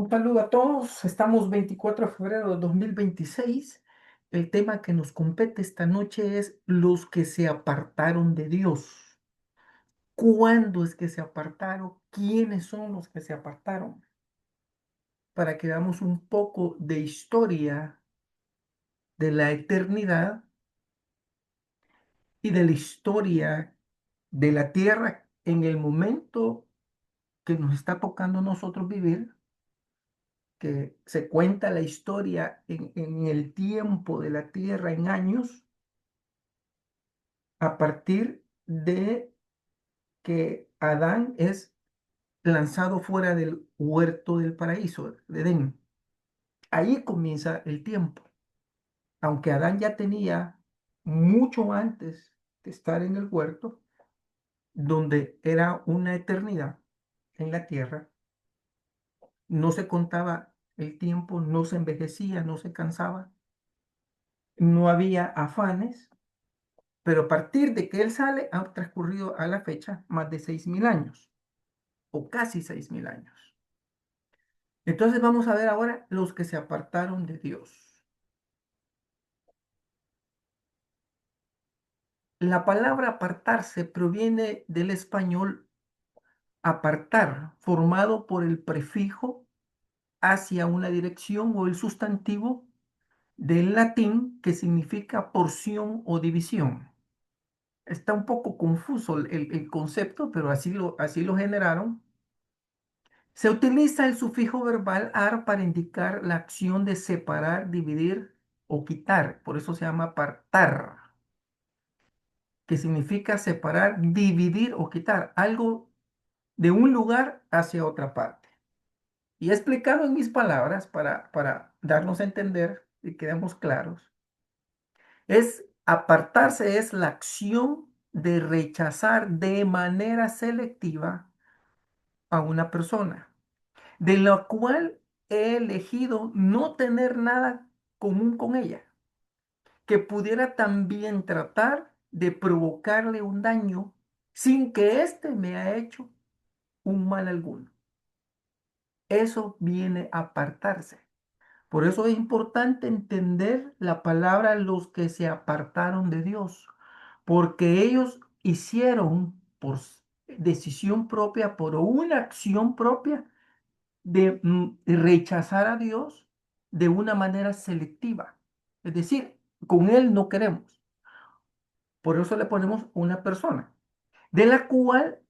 Un saludo a todos. Estamos 24 de febrero de 2026. El tema que nos compete esta noche es los que se apartaron de Dios. ¿Cuándo es que se apartaron? ¿Quiénes son los que se apartaron? Para que veamos un poco de historia de la eternidad y de la historia de la tierra en el momento que nos está tocando a nosotros vivir, que se cuenta la historia en el tiempo de la tierra en años, a partir de que Adán es lanzado fuera del huerto del paraíso de Edén. Ahí comienza el tiempo. Aunque Adán ya tenía mucho antes de estar en el huerto, donde era una eternidad en la tierra, no se contaba el tiempo, no se envejecía, no se cansaba, no había afanes. Pero a partir de que él sale, han transcurrido a la fecha más de 6000 años, o casi 6000 años. Entonces vamos a ver ahora los que se apartaron de Dios. La palabra apartarse proviene del español apartar, formado por el prefijo hacia una dirección o el sustantivo del latín que significa porción o división. Está un poco confuso el concepto, pero así lo generaron. Se utiliza el sufijo verbal ar para indicar la acción de separar, dividir o quitar. Por eso se llama apartar, que significa separar, dividir o quitar algo de un lugar hacia otra parte. Y he explicado en mis palabras para darnos a entender y quedemos claros. Apartarse es la acción de rechazar de manera selectiva a una persona, de la cual he elegido no tener nada común con ella, que pudiera también tratar de provocarle un daño sin que éste me haya hecho un mal alguno. Eso viene a apartarse. Por eso es importante entender la palabra los que se apartaron de Dios, porque ellos hicieron por decisión propia, por una acción propia, de rechazar a Dios de una manera selectiva. Es decir, con Él no queremos. Por eso le ponemos una persona, de la cual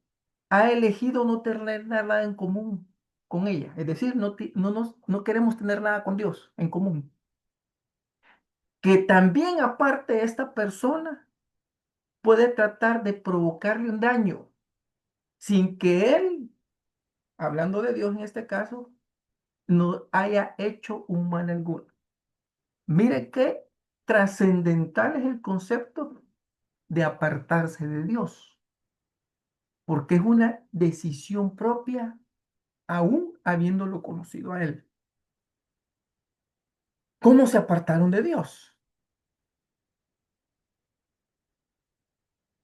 ha elegido no tener nada en común con ella. Es decir, no queremos tener nada con Dios en común. Que también aparte esta persona puede tratar de provocarle un daño sin que Él, hablando de Dios en este caso, no haya hecho un mal alguno. Mire qué trascendental es el concepto de apartarse de Dios, porque es una decisión propia, aún habiéndolo conocido a Él. ¿Cómo se apartaron de Dios?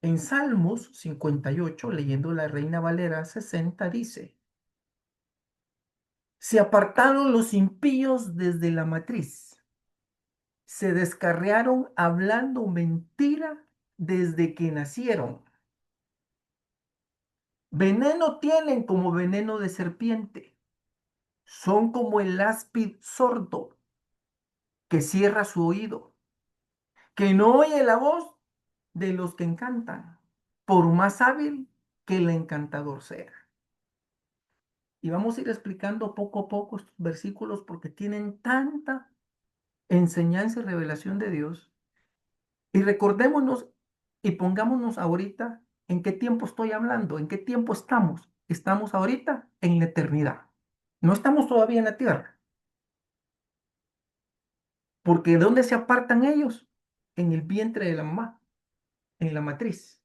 En Salmos 58, leyendo la Reina Valera 60, dice: se apartaron los impíos desde la matriz, se descarriaron hablando mentira desde que nacieron. Veneno tienen como veneno de serpiente. Son como el áspid sordo que cierra su oído, que no oye la voz de los que encantan, por más hábil que el encantador sea. Y vamos a ir explicando poco a poco estos versículos porque tienen tanta enseñanza y revelación de Dios. Y recordémonos y pongámonos ahorita en qué tiempo estoy hablando, en qué tiempo estamos. Estamos ahorita en la eternidad. No estamos todavía en la tierra. Porque ¿de dónde se apartan ellos? En el vientre de la mamá, en la matriz.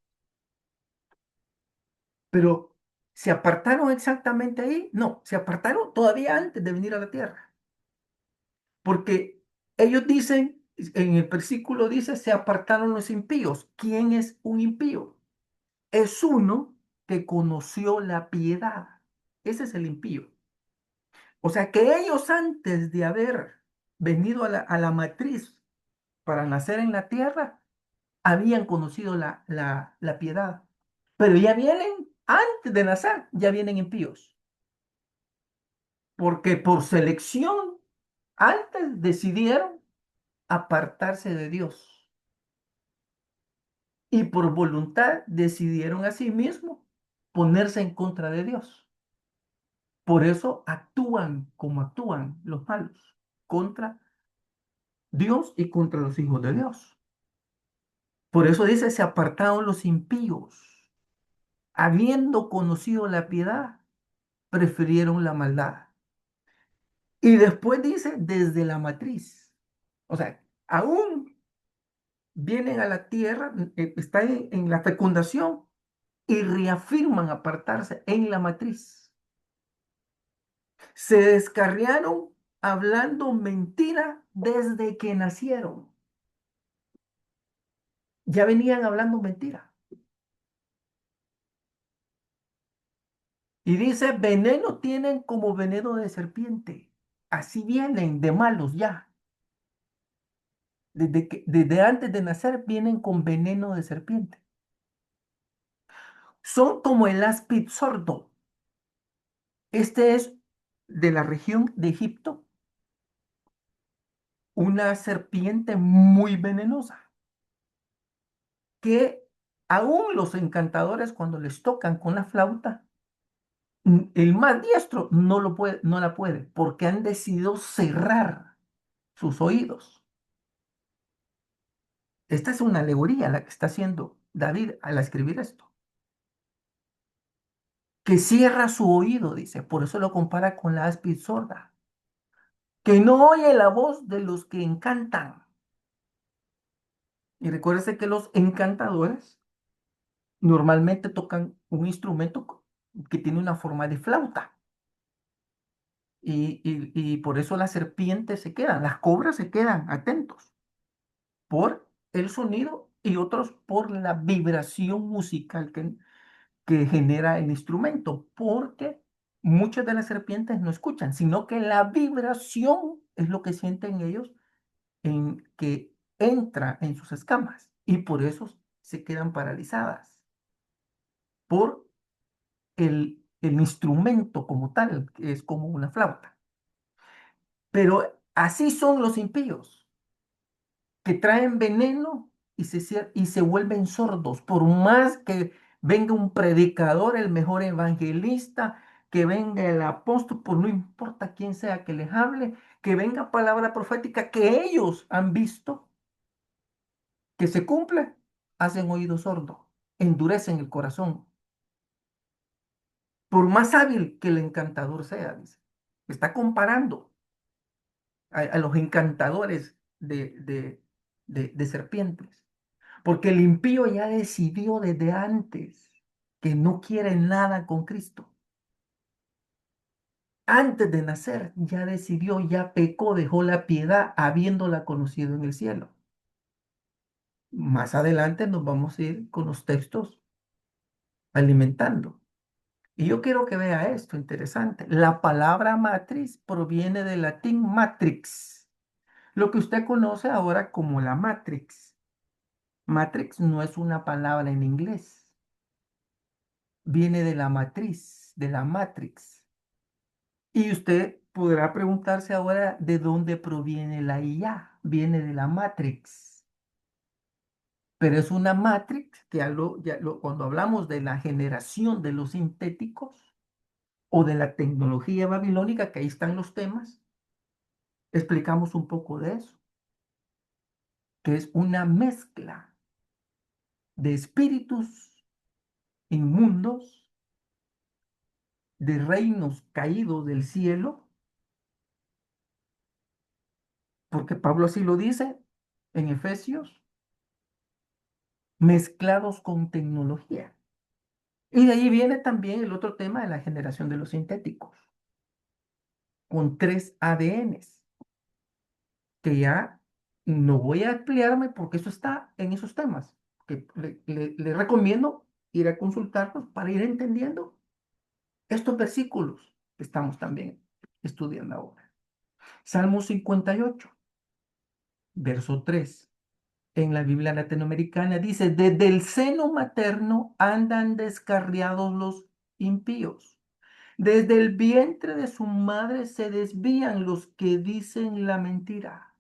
Pero ¿se apartaron exactamente ahí? No, se apartaron todavía antes de venir a la tierra. Porque ellos dicen, en el versículo dice, se apartaron los impíos. ¿Quién es un impío? Es uno que conoció la piedad. Ese es el impío. O sea que ellos antes de haber venido a la matriz para nacer en la tierra, habían conocido la piedad. Pero ya vienen, antes de nacer, ya vienen impíos. Porque por selección, antes decidieron apartarse de Dios. Y por voluntad decidieron a sí mismos ponerse en contra de Dios. Por eso actúan como actúan los malos, contra Dios y contra los hijos de Dios. Por eso dice, se apartaron los impíos, habiendo conocido la piedad, prefirieron la maldad. Y después dice, desde la matriz. O sea, aún vienen a la tierra, está en la fecundación y reafirman apartarse en la matriz. Se descarriaron hablando mentira desde que nacieron. Ya venían hablando mentira. Y dice, veneno tienen como veneno de serpiente. Así vienen de malos ya. Desde antes de nacer vienen con veneno de serpiente. Son como el áspid sordo. Este es de la región de Egipto, una serpiente muy venenosa, que aún los encantadores cuando les tocan con la flauta, el más diestro no lo puede, no la puede, porque han decidido cerrar sus oídos. Esta es una alegoría la que está haciendo David al escribir esto, que cierra su oído, dice, por eso lo compara con la áspid sorda, que no oye la voz de los que encantan. Y recuérdese que los encantadores normalmente tocan un instrumento que tiene una forma de flauta. Y por eso las serpientes se quedan, las cobras se quedan atentos por el sonido y otros por la vibración musical que genera el instrumento, porque muchas de las serpientes no escuchan, sino que la vibración es lo que sienten ellos en que entra en sus escamas y por eso se quedan paralizadas por el instrumento como tal, que es como una flauta. Pero así son los impíos, que traen veneno y se vuelven sordos, por más que venga un predicador, el mejor evangelista, que venga el apóstol, por no importa quién sea que les hable, que venga palabra profética que ellos han visto que se cumple, hacen oído sordo, endurecen el corazón, por más hábil que el encantador sea, dice. Está comparando a los encantadores de serpientes. Porque el impío ya decidió desde antes que no quiere nada con Cristo. Antes de nacer ya decidió, ya pecó, dejó la piedad habiéndola conocido en el cielo. Más adelante nos vamos a ir con los textos alimentando. Y yo quiero que vea esto interesante. La palabra matriz proviene del latín matrix, lo que usted conoce ahora como la Matrix. Matrix no es una palabra en inglés, viene de la matriz, de la Matrix. Y usted podrá preguntarse ahora de dónde proviene la IA. Viene de la Matrix. Pero es una Matrix que cuando hablamos de la generación de los sintéticos o de la tecnología babilónica, que ahí están los temas, explicamos un poco de eso, que es una mezcla de espíritus inmundos, de reinos caídos del cielo, porque Pablo así lo dice en Efesios, mezclados con tecnología. Y de ahí viene también el otro tema de la generación de los sintéticos, con tres ADNs, que ya no voy a ampliarme porque eso está en esos temas, que le recomiendo ir a consultarlos para ir entendiendo estos versículos que estamos también. Estudian ahora. Salmo 58, verso 3. En la Biblia latinoamericana dice, desde el seno materno andan descarriados los impíos. Desde el vientre de su madre se desvían los que dicen la mentira.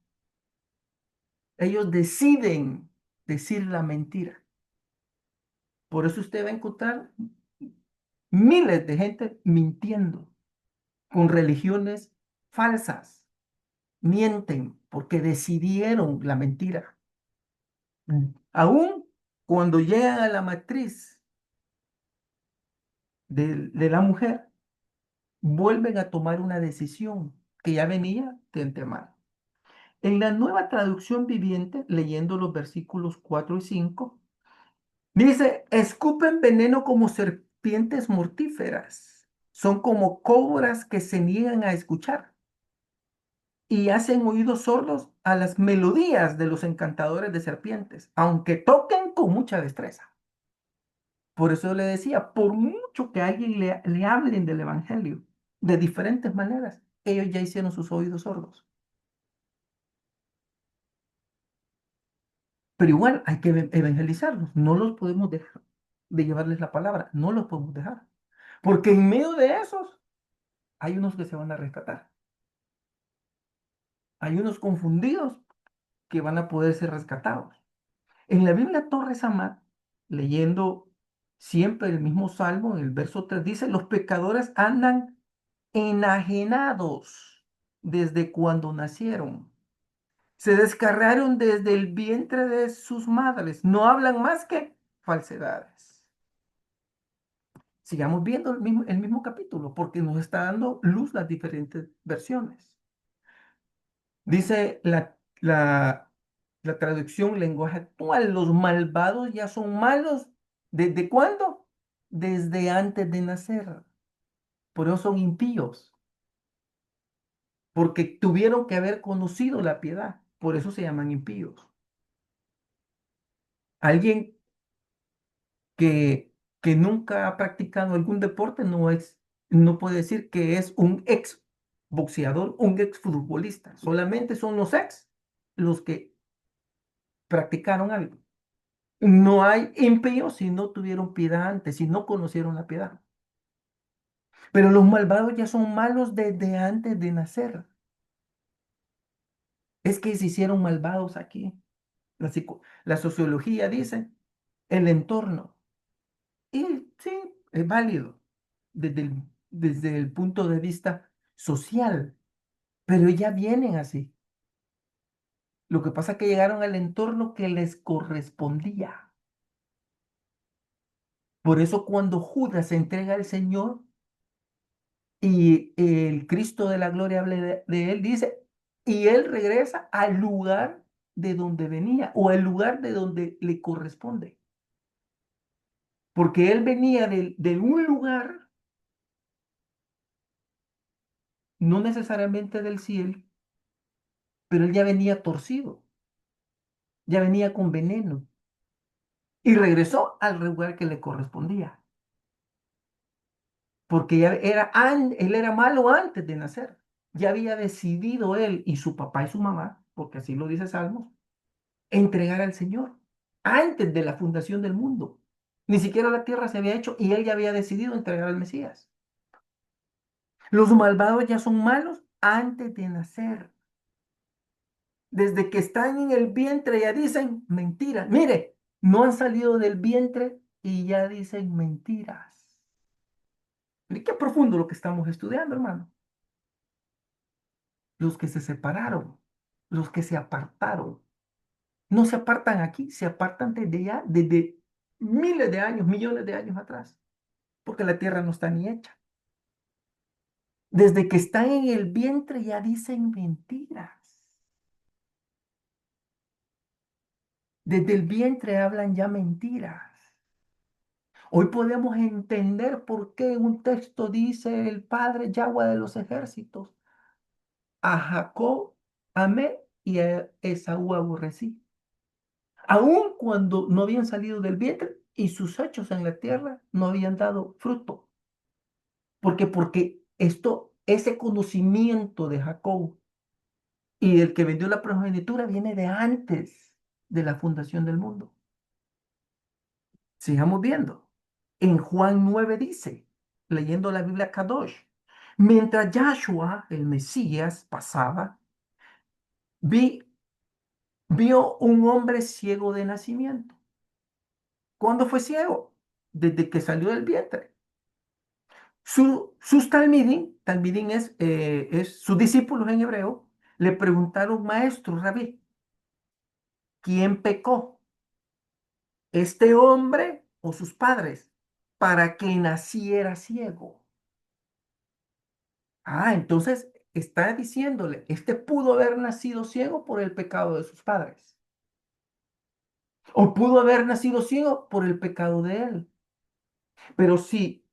Ellos deciden decir la mentira. Por eso usted va a encontrar miles de gente mintiendo con religiones falsas. Mienten porque decidieron la mentira. Aún cuando llegan a la matriz de la mujer, vuelven a tomar una decisión que ya venía de antemano. En la nueva traducción viviente, leyendo los versículos 4 y 5, dice, escupen veneno como serpientes mortíferas, son como cobras que se niegan a escuchar y hacen oídos sordos a las melodías de los encantadores de serpientes, aunque toquen con mucha destreza. Por eso le decía, por mucho que a alguien le hablen del Evangelio de diferentes maneras, ellos ya hicieron sus oídos sordos. Pero igual hay que evangelizarlos, no los podemos dejar de llevarles la palabra, no los podemos dejar. Porque en medio de esos hay unos que se van a rescatar, hay unos confundidos que van a poder ser rescatados. En la Biblia Torres Amat, leyendo siempre el mismo salmo, en el verso 3 dice, los pecadores andan enajenados desde cuando nacieron. Se descarriaron desde el vientre de sus madres. No hablan más que falsedades. Sigamos viendo el mismo capítulo porque nos está dando luz las diferentes versiones. Dice la traducción lenguaje actual, los malvados ya son malos. ¿Desde cuándo? Desde antes de nacer. Por eso son impíos, porque tuvieron que haber conocido la piedad. Por eso se llaman impíos. Alguien que nunca ha practicado algún deporte no puede decir que es un ex boxeador, un ex futbolista. Solamente son los ex los que practicaron algo. No hay impíos si no tuvieron piedad antes, si no conocieron la piedad. Pero los malvados ya son malos desde antes de nacer. Es que se hicieron malvados aquí. La sociología dice el entorno. Y sí, es válido desde el punto de vista social, pero ya vienen así. Lo que pasa es que llegaron al entorno que les correspondía. Por eso cuando Judas se entrega al Señor y el Cristo de la gloria habla de él, dice, y él regresa al lugar de donde venía o al lugar de donde le corresponde. Porque él venía de un lugar, no necesariamente del cielo, pero él ya venía torcido, ya venía con veneno y regresó al lugar que le correspondía, porque él era malo antes de nacer. Ya había decidido él y su papá y su mamá, porque así lo dice Salmos, entregar al Señor antes de la fundación del mundo. Ni siquiera la tierra se había hecho y él ya había decidido entregar al Mesías. Los malvados ya son malos antes de nacer. Desde que están en el vientre ya dicen mentiras. Mire, no han salido del vientre y ya dicen mentiras. Mire qué profundo lo que estamos estudiando, hermano. Los que se separaron, los que se apartaron, no se apartan aquí, se apartan desde ya, desde miles de años, millones de años atrás, porque la tierra no está ni hecha. Desde que están en el vientre ya dicen mentiras. Desde el vientre hablan ya mentiras. Hoy podemos entender por qué un texto dice el Padre Yahweh de los ejércitos. A Jacob amé y a Esaú aborrecí. Aun cuando no habían salido del vientre y sus hechos en la tierra no habían dado fruto. ¿Por qué? Porque esto ese conocimiento de Jacob y el que vendió la primogenitura viene de antes de la fundación del mundo. Sigamos viendo. En Juan 9 dice, leyendo la Biblia Kadosh, mientras Yahshua, el Mesías, pasaba, vi, vio un hombre ciego de nacimiento. ¿Cuándo fue ciego? Desde que salió del vientre. Sus talmidim es sus discípulos en hebreo, le preguntaron, maestro, rabí, ¿quién pecó? ¿Este hombre o sus padres? Para que naciera ciego. Ah, entonces está diciéndole, este pudo haber nacido ciego por el pecado de sus padres. O pudo haber nacido ciego por el pecado de él. Pero si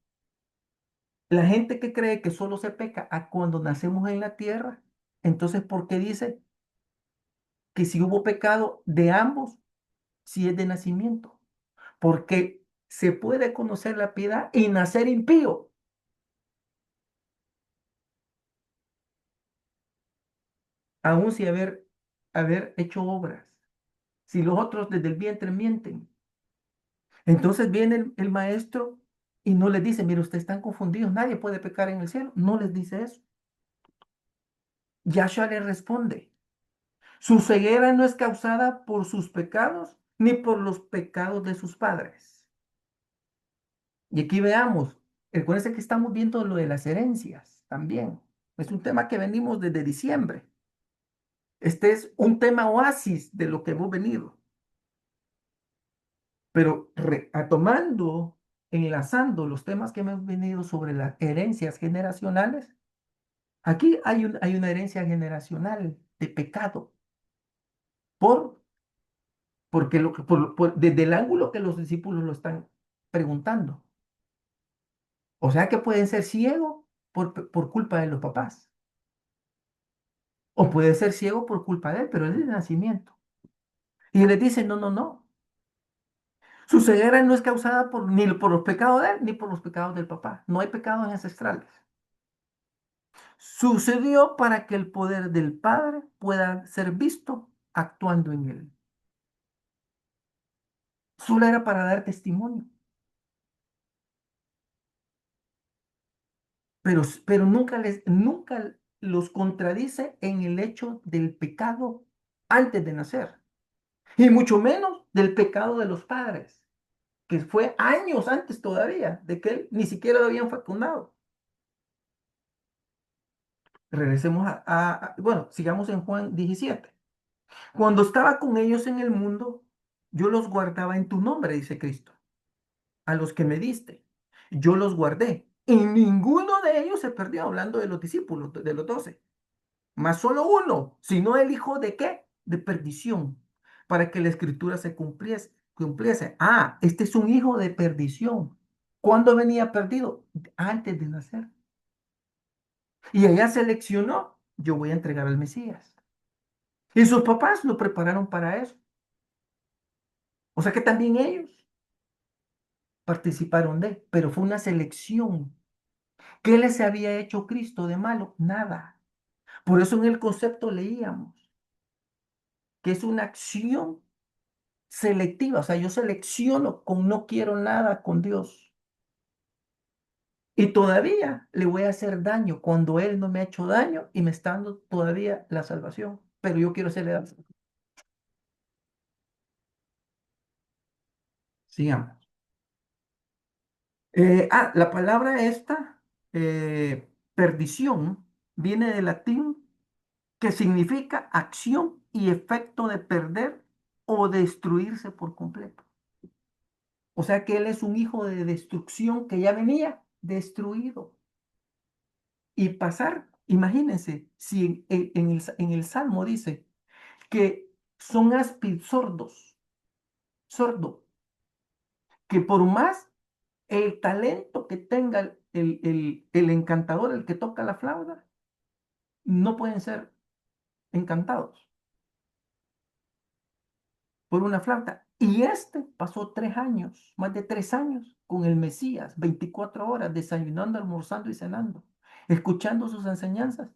la gente que cree que solo se peca a cuando nacemos en la tierra, entonces ¿por qué dice que si hubo pecado de ambos, si es de nacimiento? Porque se puede conocer la piedad y nacer impío, aun si haber hecho obras. Si los otros desde el vientre mienten. Entonces viene el maestro y no les dice, mire, ustedes están confundidos, nadie puede pecar en el cielo. No les dice eso. Yahshua le responde, su ceguera no es causada por sus pecados ni por los pecados de sus padres. Y aquí veamos, recuerden que estamos viendo lo de las herencias también. Es un tema que venimos desde diciembre. Este es un tema oasis de lo que hemos venido. Pero tomando, enlazando los temas que hemos venido sobre las herencias generacionales, aquí hay una herencia generacional de pecado, por, porque desde el ángulo que los discípulos lo están preguntando. O sea que pueden ser ciegos por culpa de los papás, o puede ser ciego por culpa de él, pero es de nacimiento. Y él les dice, no, no, no. Su ceguera no es causada ni por los pecados de él, ni por los pecados del papá. No hay pecados ancestrales. Sucedió para que el poder del Padre pueda ser visto actuando en él. Solo era para dar testimonio, pero nunca los contradice en el hecho del pecado antes de nacer, y mucho menos del pecado de los padres, que fue años antes todavía de que él ni siquiera lo habían fecundado. Regresemos bueno, sigamos en Juan 17. Cuando estaba con ellos en el mundo, yo los guardaba en tu nombre, dice Cristo. A los que me diste, yo los guardé. Y ninguno de ellos se perdió, hablando de los discípulos, de los 12. Más solo uno, sino el hijo de qué? De perdición, para que la escritura se cumpliese. Ah, este es un hijo de perdición. ¿Cuándo venía perdido? Antes de nacer. Y ella seleccionó, yo voy a entregar al Mesías. Y sus papás lo prepararon para eso. O sea que también ellos participaron pero fue una selección. ¿Qué les había hecho Cristo de malo? Nada. Por eso en el concepto leíamos que es una acción selectiva. O sea, yo selecciono con no quiero nada con Dios. Y todavía le voy a hacer daño cuando Él no me ha hecho daño y me está dando todavía la salvación. Pero yo quiero hacerle daño. Sigamos. La palabra esta, perdición, viene del latín que significa acción y efecto de perder o destruirse por completo. O sea que él es un hijo de destrucción que ya venía destruido. Y pasar, imagínense, si en el Salmo dice que son sordos, sordo, que por más el talento que tenga el encantador, el que toca la flauta, no pueden ser encantados por una flauta. Y este pasó 3 años, más de 3 años, con el Mesías, 24 horas, desayunando, almorzando y cenando. escuchando sus enseñanzas,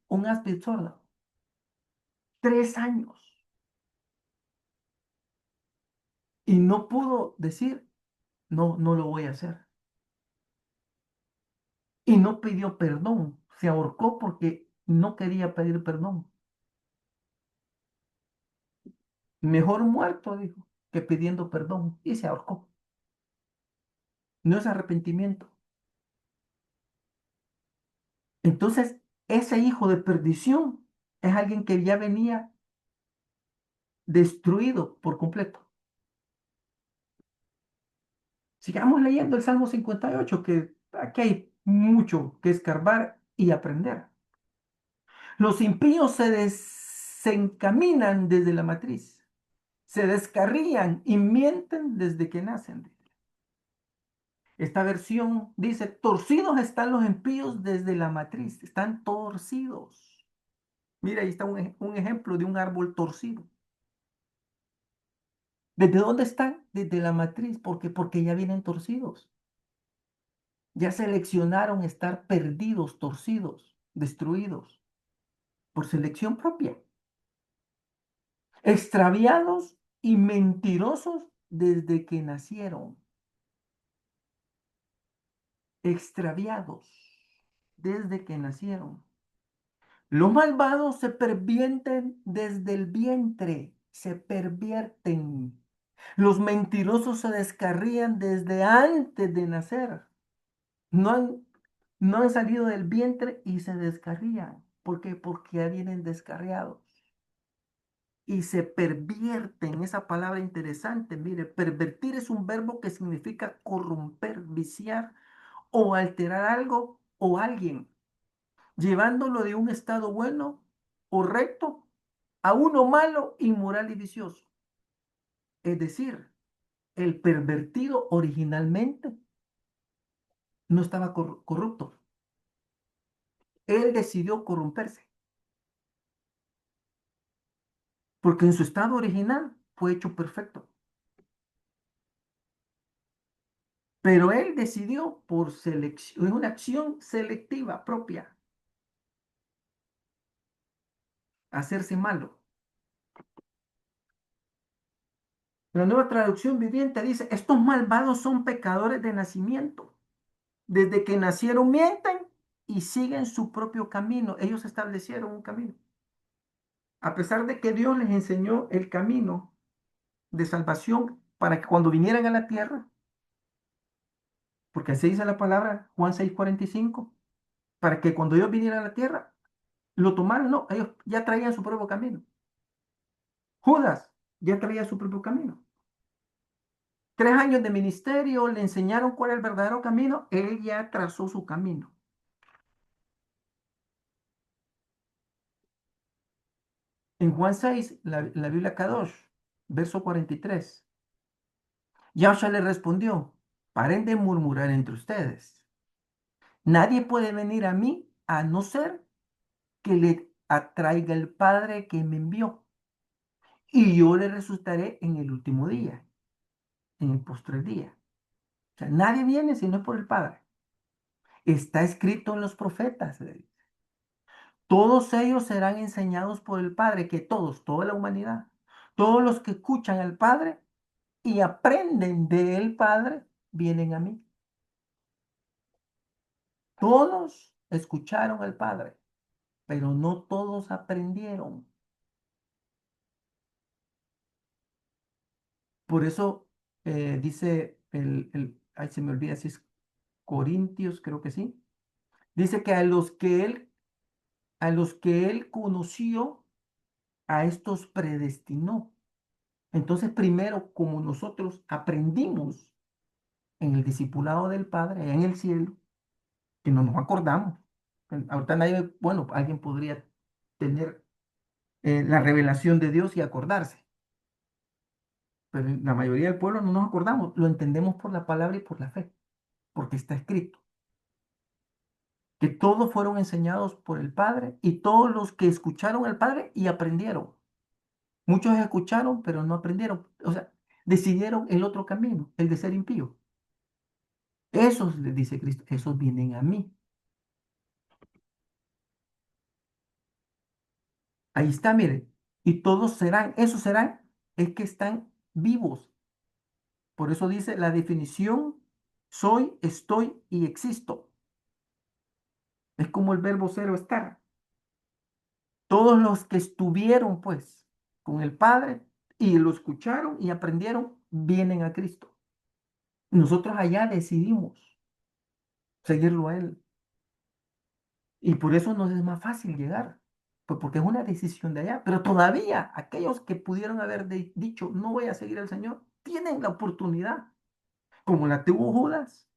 un áspid sordo, 3 años, y no pudo decir, no, no lo voy a hacer. Y no pidió perdón, se ahorcó porque no quería pedir perdón. Mejor muerto, dijo, que pidiendo perdón, y se ahorcó. No es arrepentimiento. Entonces, ese hijo de perdición es alguien que ya venía destruido por completo. Sigamos leyendo el Salmo 58, que aquí hay mucho que escarbar y aprender. Los impíos se desencaminan desde la matriz, se descarrían y mienten desde que nacen. Esta versión dice, torcidos están los impíos desde la matriz, están torcidos. Mira, ahí está un ejemplo de un árbol torcido. ¿Desde dónde están? Desde la matriz. ¿Por qué? Porque ya vienen torcidos. Ya seleccionaron estar perdidos, torcidos, destruidos, por selección propia. Extraviados y mentirosos desde que nacieron. Extraviados desde que nacieron. Los malvados se pervierten desde el vientre, se pervierten. Los mentirosos se descarrían desde antes de nacer. No han, no han salido del vientre y se descarrían. ¿Por qué? Porque ya vienen descarriados. Y se pervierten, esa palabra interesante. Mire, pervertir es un verbo que significa corromper, viciar o alterar algo o alguien, llevándolo de un estado bueno o recto a uno malo, inmoral y vicioso. Es decir, el pervertido originalmente no estaba corrupto. Él decidió corromperse, porque en su estado original fue hecho perfecto. Pero él decidió por selección, es una acción selectiva propia, hacerse malo. La nueva traducción viviente dice, estos malvados son pecadores de nacimiento. Desde que nacieron mienten y siguen su propio camino. Ellos establecieron un camino. A pesar de que Dios les enseñó el camino de salvación para que cuando vinieran a la tierra, porque así dice la palabra, Juan 6:45, para que cuando ellos vinieran a la tierra, lo tomaron, no, ellos ya traían su propio camino. Judas ya traía su propio camino. 3 años de ministerio le enseñaron cuál es el verdadero camino, él ya trazó su camino. En Juan 6, la Biblia Kadosh, verso 43, Yahshua le respondió, paren de murmurar entre ustedes. Nadie puede venir a mí a no ser que le atraiga el Padre que me envió. Y yo le resucitaré en el último día, en el postrer día. O sea, nadie viene si no es por el Padre. Está escrito en los profetas. Todos ellos serán enseñados por el Padre, que todos, toda la humanidad, todos los que escuchan al Padre y aprenden del Padre, vienen a mí. Todos escucharon al Padre, pero no todos aprendieron. Por eso dice ay, se me olvida si es Corintios, creo que sí. Dice que a los que él conoció, a estos predestinó. Entonces, primero, como nosotros aprendimos en el discipulado del Padre, en el cielo, que no nos acordamos. Ahorita nadie, bueno, alguien podría tener la revelación de Dios y acordarse, pero la mayoría del pueblo no nos acordamos, lo entendemos por la palabra y por la fe, porque está escrito que todos fueron enseñados por el Padre y todos los que escucharon al Padre y aprendieron. Muchos escucharon, pero no aprendieron, o sea, decidieron el otro camino, el de ser impío. Esos, les dice Cristo, esos vienen a mí. Ahí está, mire. Y todos serán, esos serán, es que están vivos. Por eso dice la definición, soy, estoy y existo. Es como el verbo ser o estar. Todos los que estuvieron, pues, con el Padre y lo escucharon y aprendieron, vienen a Cristo. Nosotros allá decidimos seguirlo a Él. Y por eso nos es más fácil llegar, pues porque es una decisión de allá. Pero todavía aquellos que pudieron haber dicho, no voy a seguir al Señor, tienen la oportunidad, como la tuvo Judas,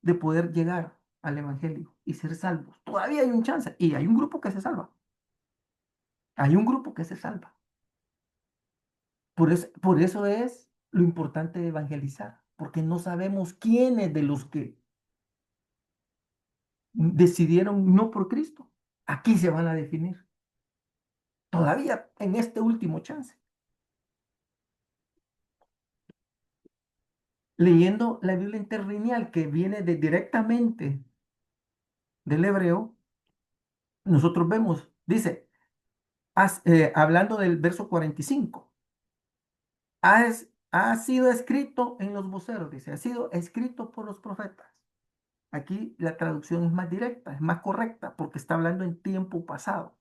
de poder llegar al Evangelio y ser salvos. Todavía hay un chance. Y hay un grupo que se salva. Hay un grupo que se salva. Por eso es lo importante de evangelizar, porque no sabemos quiénes de los que decidieron no por Cristo. Aquí se van a definir. Todavía en este último chance. Leyendo la Biblia interlineal que viene directamente del hebreo, nosotros vemos, dice, hablando del verso 45, ha sido escrito en los voceros, dice, ha sido escrito por los profetas. Aquí la traducción es más directa, es más correcta, porque está hablando en tiempo pasado.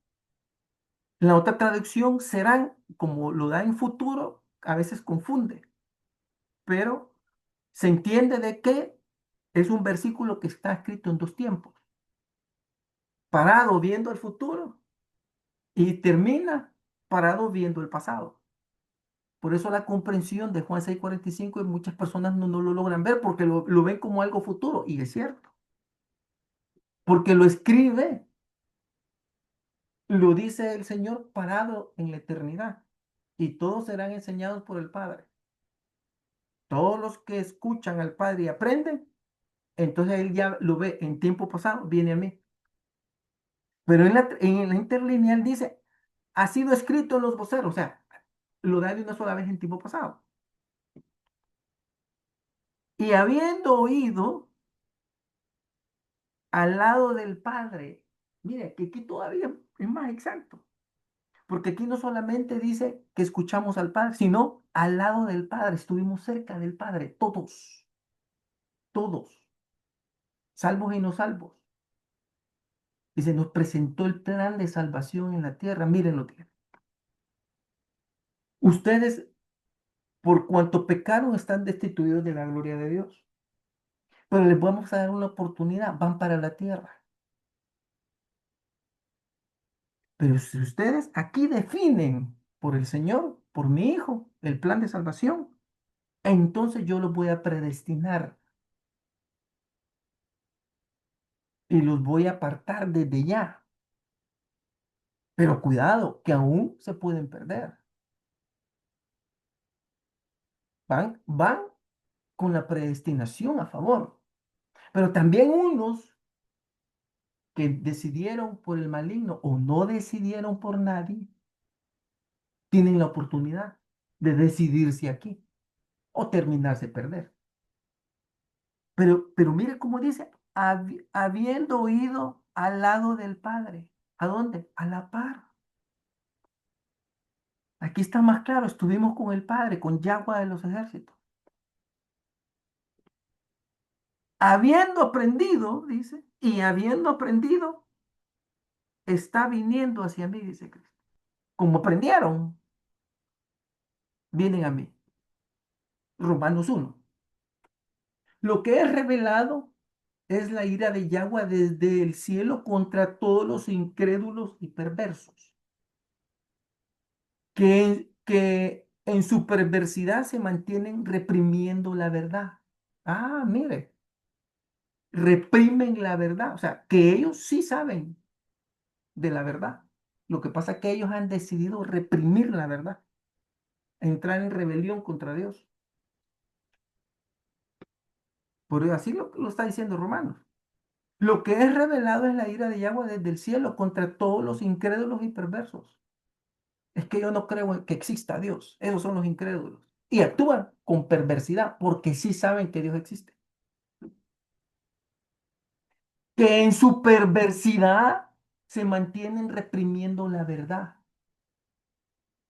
La otra traducción serán, como lo da en futuro, a veces confunde, pero se entiende de que es un versículo que está escrito en dos tiempos, parado viendo el futuro y termina parado viendo el pasado. Por eso la comprensión de Juan 6:45 muchas personas no lo logran ver porque lo ven como algo futuro, y es cierto, porque lo escribe, lo dice el Señor parado en la eternidad, y todos serán enseñados por el Padre. Todos los que escuchan al Padre y aprenden, entonces Él ya lo ve en tiempo pasado, viene a mí. Pero en la interlineal dice, ha sido escrito en los voceros, o sea, lo da de una sola vez en tiempo pasado. Y habiendo oído al lado del Padre, mire, que aquí todavía es más exacto, porque aquí no solamente dice que escuchamos al Padre, sino al lado del Padre, estuvimos cerca del Padre, todos, todos, salvos y no salvos. Y se nos presentó el plan de salvación en la tierra. Miren lo que ustedes, por cuanto pecaron, están destituidos de la gloria de Dios. Pero les vamos a dar una oportunidad, van para la tierra. Pero si ustedes aquí definen por el Señor, por mi Hijo, el plan de salvación, entonces yo los voy a predestinar y los voy a apartar desde ya. Pero cuidado, que aún se pueden perder. Van con la predestinación a favor. Pero también unos que decidieron por el maligno o no decidieron por nadie, tienen la oportunidad de decidirse aquí o terminarse perder. Pero mire cómo dice, habiendo oído al lado del Padre. ¿A dónde? A la par. Aquí está más claro, estuvimos con el Padre, con Yahweh de los ejércitos. Habiendo aprendido, dice, y habiendo aprendido, está viniendo hacia mí, dice Cristo. Como aprendieron, vienen a mí. Romanos 1. Lo que es revelado es la ira de Yahweh desde el cielo contra todos los incrédulos y perversos, que en su perversidad se mantienen reprimiendo la verdad. Ah, mire, reprimen la verdad, o sea, que ellos sí saben de la verdad. Lo que pasa es que ellos han decidido reprimir la verdad, entrar en rebelión contra Dios. Por eso así lo está diciendo Romanos. Lo que es revelado es la ira de Yahweh desde el cielo contra todos los incrédulos y perversos. Es que yo no creo que exista Dios. Esos son los incrédulos. Y actúan con perversidad porque sí saben que Dios existe. Que en su perversidad se mantienen reprimiendo la verdad.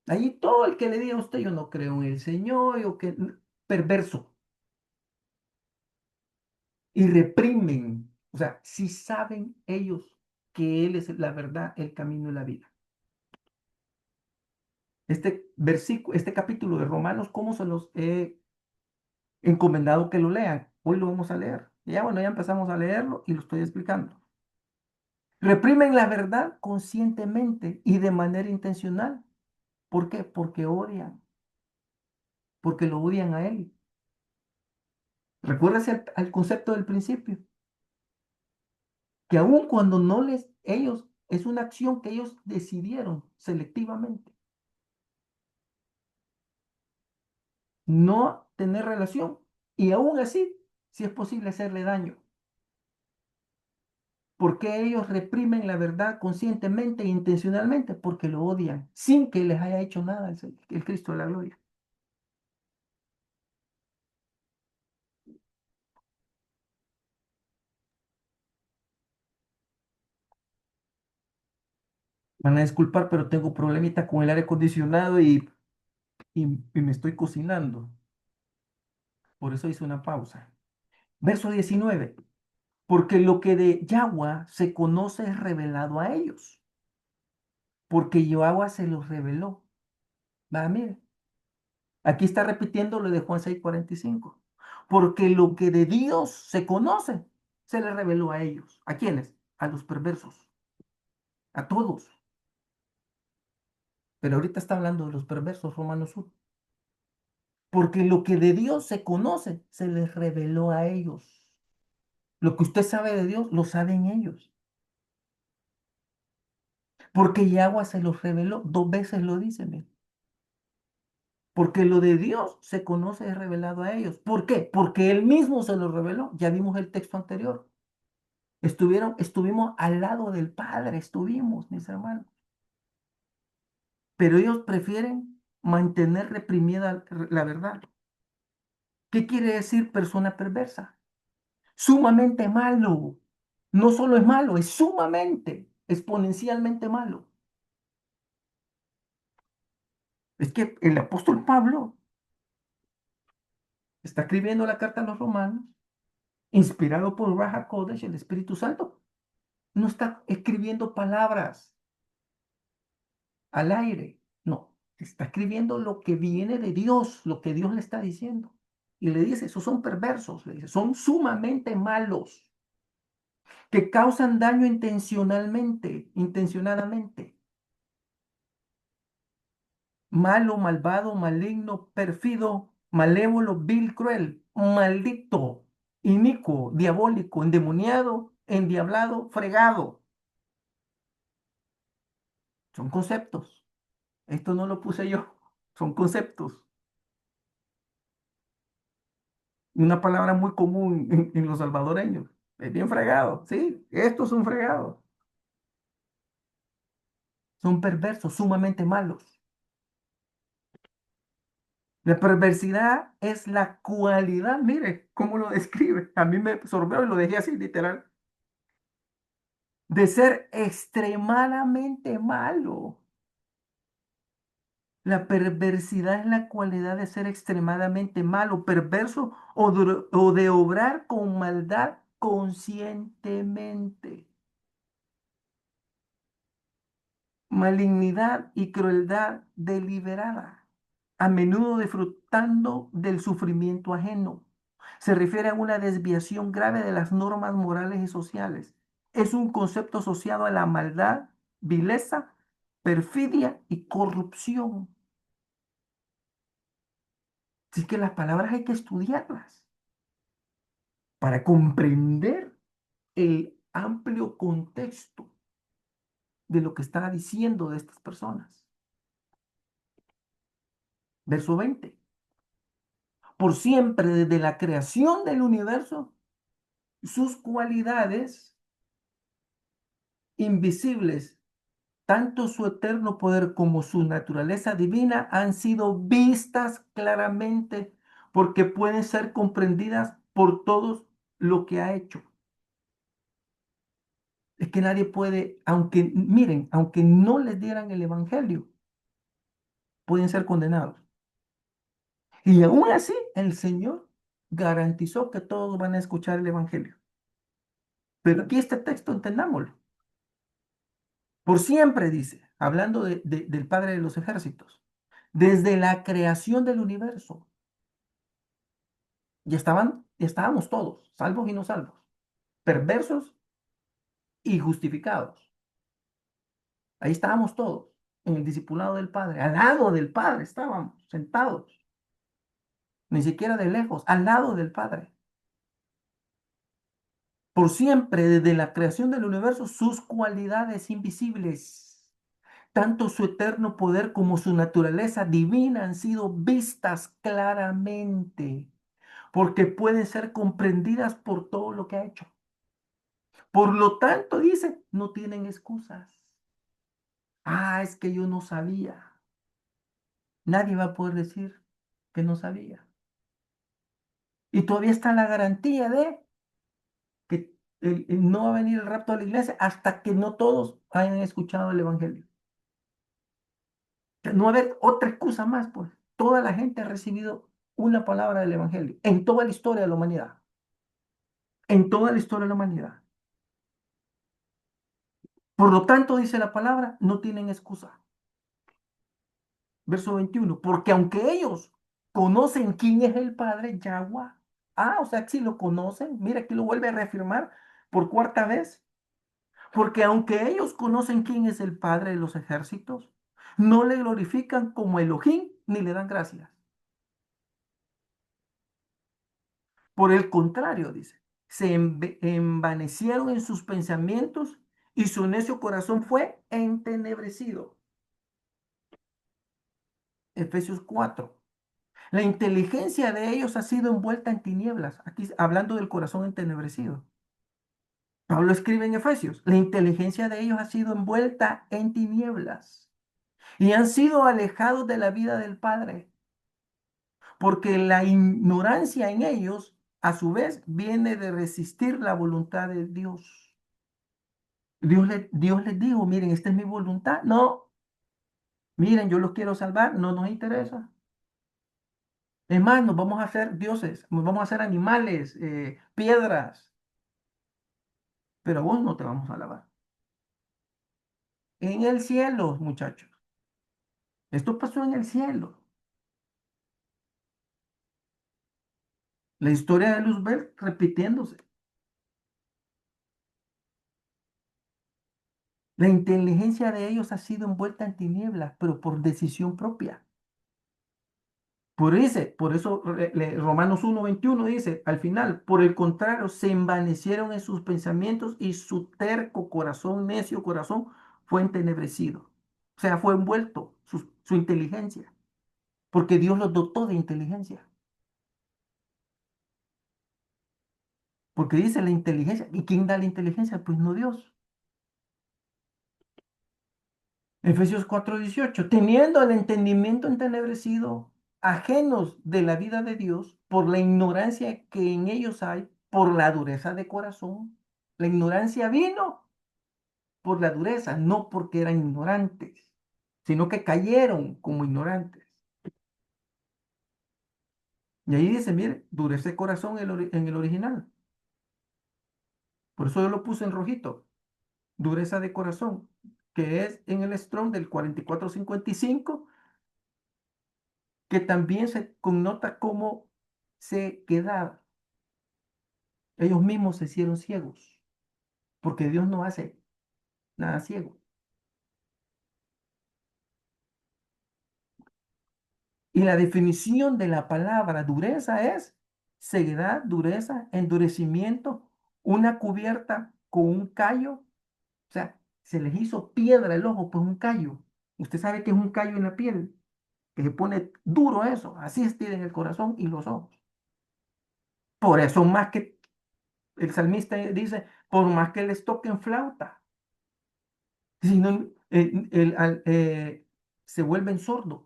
Ahí todo el que le diga a usted, yo no creo en el Señor, o que perverso, y reprimen. O sea, si saben ellos que Él es la verdad, el camino y la vida. Este versículo, este capítulo de Romanos, ¿cómo se los he encomendado que lo lean? Hoy lo vamos a leer. Ya bueno, ya empezamos a leerlo y lo estoy explicando. Reprimen la verdad conscientemente y de manera intencional. ¿Por qué? Porque odian, porque lo odian a Él. Recuérdese al concepto del principio, que aun cuando no les, ellos, es una acción que ellos decidieron selectivamente, no tener relación, y aún así, si es posible hacerle daño. ¿Por qué ellos reprimen la verdad conscientemente e intencionalmente? Porque lo odian, sin que les haya hecho nada el Cristo de la gloria. Van a disculpar, pero tengo problemita con el aire acondicionado y me estoy cocinando. Por eso hice una pausa. Verso 19. Porque lo que de Yahweh se conoce es revelado a ellos. Porque Yahweh se los reveló. Va, mire. Aquí está repitiendo lo de Juan 6:45. Porque lo que de Dios se conoce, se le reveló a ellos. ¿A quiénes? A los perversos. A todos. Pero ahorita está hablando de los perversos, Romanos 1. Porque lo que de Dios se conoce, se les reveló a ellos. Lo que usted sabe de Dios, lo saben ellos. Porque Yahweh se los reveló. Dos veces lo dice, mire. Porque lo de Dios se conoce y es revelado a ellos. ¿Por qué? Porque Él mismo se lo reveló. Ya vimos el texto anterior. Estuvimos al lado del Padre, estuvimos, mis hermanos. Pero ellos prefieren mantener reprimida la verdad. ¿Qué quiere decir persona perversa? Sumamente malo. No solo es malo, es sumamente, exponencialmente malo. Es que el apóstol Pablo está escribiendo la carta a los romanos, inspirado por Raja Kodesh, el Espíritu Santo. No está escribiendo palabras al aire, no, está escribiendo lo que viene de Dios, lo que Dios le está diciendo. Y le dice, esos son perversos, le dice, son sumamente malos, que causan daño intencionalmente, intencionadamente. Malo, malvado, maligno, pérfido, malévolo, vil, cruel, maldito, inicuo, diabólico, endemoniado, endiablado, fregado. Son conceptos. Esto no lo puse yo, son conceptos. Una palabra muy común en los salvadoreños. Es bien fregado, sí, estos son fregados. Son perversos, sumamente malos. La perversidad es la cualidad, mire cómo lo describe. A mí me absorbió y lo dejé así, literal. De ser extremadamente malo. La perversidad es la cualidad de ser extremadamente malo, perverso o de obrar con maldad conscientemente. Malignidad y crueldad deliberada, a menudo disfrutando del sufrimiento ajeno. Se refiere a una desviación grave de las normas morales y sociales. Es un concepto asociado a la maldad, vileza, perfidia y corrupción. Así que las palabras hay que estudiarlas para comprender el amplio contexto de lo que está diciendo de estas personas. Verso 20. Por siempre, desde la creación del universo, sus cualidades invisibles, tanto su eterno poder como su naturaleza divina, han sido vistas claramente porque pueden ser comprendidas por todos lo que ha hecho. Es que nadie puede, aunque, miren, aunque no les dieran el evangelio, pueden ser condenados. Y aún así, el Señor garantizó que todos van a escuchar el evangelio. Pero aquí este texto, entendámoslo. Por siempre, dice, hablando del Padre de los ejércitos, desde la creación del universo, ya estábamos todos, salvos y no salvos, perversos y justificados. Ahí estábamos todos, en el discipulado del Padre, al lado del Padre estábamos sentados, ni siquiera de lejos, al lado del Padre. Por siempre, desde la creación del universo, sus cualidades invisibles, tanto su eterno poder como su naturaleza divina han sido vistas claramente, porque pueden ser comprendidas por todo lo que ha hecho. Por lo tanto, dice, no tienen excusas. Ah, es que yo no sabía. Nadie va a poder decir que no sabía. Y todavía está la garantía de que no va a venir el rapto de la iglesia hasta que no todos hayan escuchado el evangelio. No va a haber otra excusa más, pues. Toda la gente ha recibido una palabra del evangelio en toda la historia de la humanidad. En toda la historia de la humanidad. Por lo tanto, dice la palabra, no tienen excusa. Verso 21, porque aunque ellos conocen quién es el Padre, Yahweh, o sea, que si lo conocen, mira, aquí lo vuelve a reafirmar por cuarta vez, porque aunque ellos conocen quién es el Padre de los ejércitos, no le glorifican como Elohim ni le dan gracias. Por el contrario, dice, se envanecieron en sus pensamientos y su necio corazón fue entenebrecido. Efesios 4. La inteligencia de ellos ha sido envuelta en tinieblas. Aquí hablando del corazón entenebrecido. Pablo escribe en Efesios, la inteligencia de ellos ha sido envuelta en tinieblas y han sido alejados de la vida del Padre, porque la ignorancia en ellos, a su vez, viene de resistir la voluntad de Dios. Dios les dijo, miren, esta es mi voluntad. No, miren, yo los quiero salvar, no nos interesa. Es más, nos vamos a hacer dioses, nos vamos a hacer animales, piedras, pero a vos no te vamos a alabar. En el cielo, muchachos. Esto pasó en el cielo. La historia de Luzbel repitiéndose. La inteligencia de ellos ha sido envuelta en tinieblas, pero por decisión propia. Por eso Romanos 1:21 dice, al final, por el contrario, se envanecieron en sus pensamientos y su terco corazón, necio corazón, fue entenebrecido. O sea, fue envuelto su inteligencia, porque Dios los dotó de inteligencia. Porque dice la inteligencia. ¿Y quién da la inteligencia? Pues no Dios. Efesios 4:18. Teniendo el entendimiento entenebrecido, ajenos de la vida de Dios, por la ignorancia que en ellos hay, por la dureza de corazón. La ignorancia vino por la dureza, no porque eran ignorantes, sino que cayeron como ignorantes. Y ahí dice, mire, dureza de corazón en el original. Por eso yo lo puse en rojito. Dureza de corazón, que es en el Strong del 4455, que también se connota como sequedad. Ellos mismos se hicieron ciegos, porque Dios no hace nada ciego. Y la definición de la palabra dureza es ceguedad, dureza, endurecimiento, una cubierta con un callo. O sea, se les hizo piedra el ojo por un callo. Usted sabe que es un callo en la piel, que se pone duro eso. Así es en el corazón y los ojos. Por eso más que el salmista dice, por más que les toquen flauta, si no, se vuelven sordos.